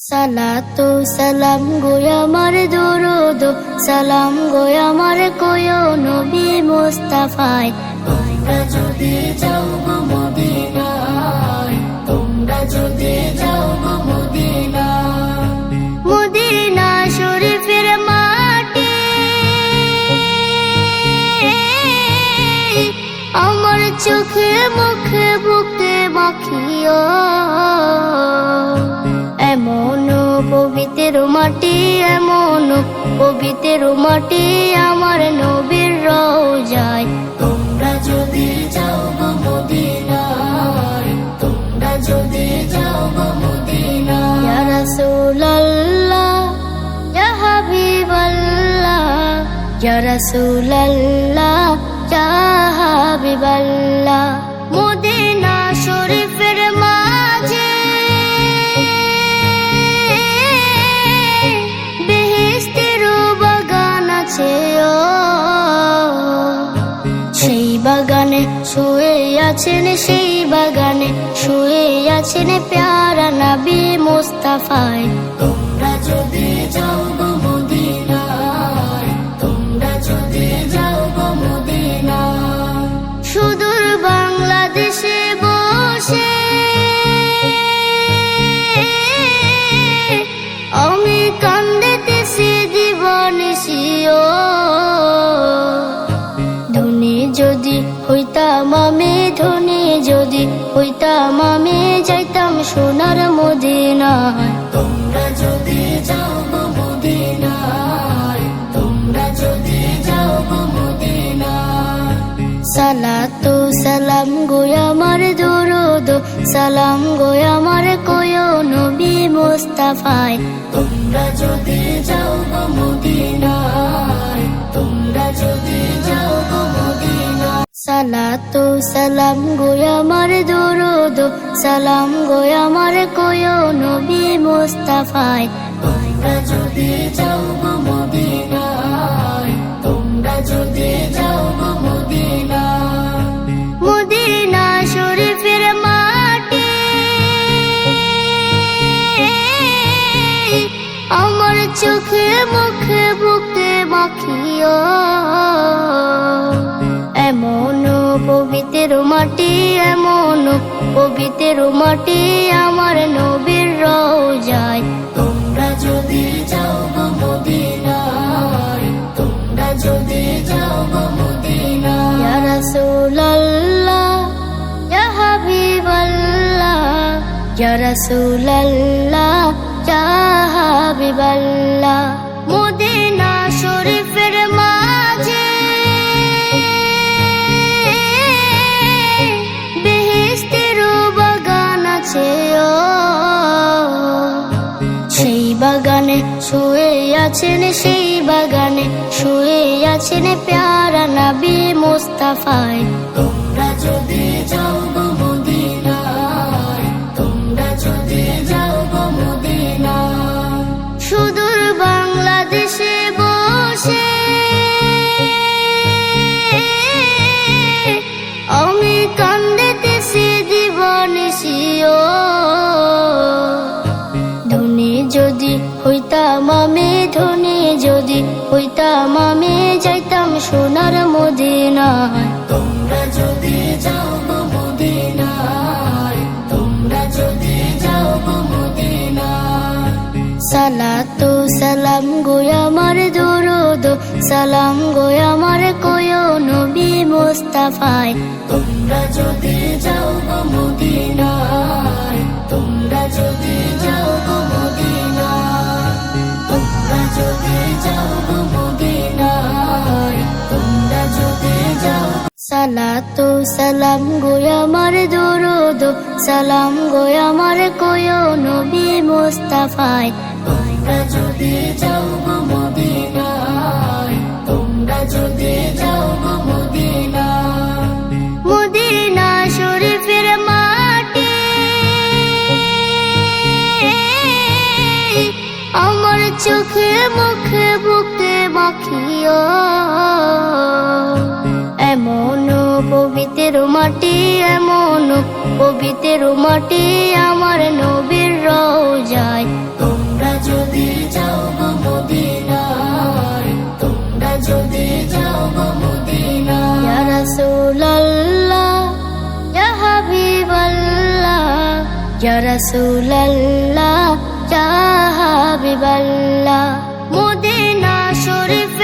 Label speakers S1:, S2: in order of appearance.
S1: সালাতু সালাম গো আমার দরুদ সালাম গো আমার কোয়ো নবী মুস্তাফায়। তোমরা যদি যাও গো মদিনায়, তোমরা যদি যাও গো মদিনায়, মদিনা শরীফের মাটি আমার চোখে মুখে বুকে মাখিও। এমন পবিত্র মাটি, এমন পবিত্র মাটি আমার নবীর রওজায়। তোমরা যদি যাও গো মদিনায়, তোমরা যদি যাও গো মদিনায়। ইয়া রাসূলুল্লাহ ইয়া হাবিবাল্লাহ, ইয়া রাসূলুল্লাহ ইয়া হাবিবাল্লাহ। মদিনা শরীফের মাঝে সেই বাগানে শুয়ে আছেন, সেই বাগানে শুয়ে আছেন প্যারা নবী মুস্তাফায়। তোমরা যদি যাও গো মদিনায়, তোমরা যদি যাও গো মদিনায়। সুদূর বাংলাদেশে বসে আমি কান্দিতেছি দিবানিশিও। ধনী যদি হইতাম আমি, ধনী যদি হইতাম আমি, যাইতাম সোনার মদিনায়। তোমরা যদি যাও গো মদিনায়, তোমরা যদি যাও গো মদিনায়। সালাতু সালাম গো আমার দরুদ সালাম গো আমার কোয়ো নবী মুস্তাফায়। তোমরা যদি যাও গো মদিনায়, তোমরা যদি যাও গো মদিনায়। সালাতু সালাম গো আমার দরুদ সালাম গো আমার কোয়ো নবী মুস্তাফায়। তোমরা যদি যাও গো মদিনায়, তোমরা যদি যাও গো মদিনায়। মদিনা শরীফের মাটি আমার চোখে মুখে বুকে মাখিও। এমন পবিত্র মাটি, এমন পবিত্র মাটি আমার নবীর রওজায়। তোমরা যদি যাও গো মদিনায়, তোমরা যদি যাও গো মদিনায়। ইয়া রাসূলুল্লাহ ইয়া হাবিবাল্লাহ, ইয়া রাসূলুল্লাহ ইয়া হাবিবাল্লাহ। মদিনা শরীফের মাঝে বেহেশতের বাগান আছে সেই বাগানে শুয়ে আছেন, সেই বাগানে শুয়ে আছেন প্যারা নবী মুস্তাফায়। তোমরা যদি যাও গো মদিনায়, তোমরা যদি যাও গো মদিনায়। সুদূর বাংলাদেশে বসে আমি কান্দিতেছি দিবানিশিও। ধনী যদি হইতাম আমি, ধনী যদি হইতাম আমি, যাইতাম সোনার মদিনায়। তোমরা যদি যাও গো মদিনায়, তোমরা যদি যাও গো মদিনায়। সালাতু সালাম গো আমার দরুদ সালাম গো আমার কোয়ো নবী মুস্তাফায়। তোমরা যদি যাও গো মদিনায়, তোমরা যদি যাও গো মদিনায়। তোমরা যদি যাও গো মদিনায়, তোমরা যদি যাও। সালাতু সালাম গো আমার দরুদ সালাম গো আমার কোয়ো নবী মুস্তাফায়। তোমরা যদি যাও গো মদিনায়, তোমরা যদি যাও গো মদিনায়। মদিনা শরীফের মাটি আমার চোখে মুখে বুকে মাখিও। এমন পবিত্র মাটি, এমন পবিত্র মাটি আমার নবীর রওজায়। তোমরা যদি যাও গো মদিনায়, তোমরা যদি যাও গো মদিনায়। ইয়া রাসূলুল্লাহ, ইয়া হাবিবাল্লাহ, ইয়া রাসূলুল্লাহ, ইয়া হাবিবাল্লাহ। মদিনা শরীফ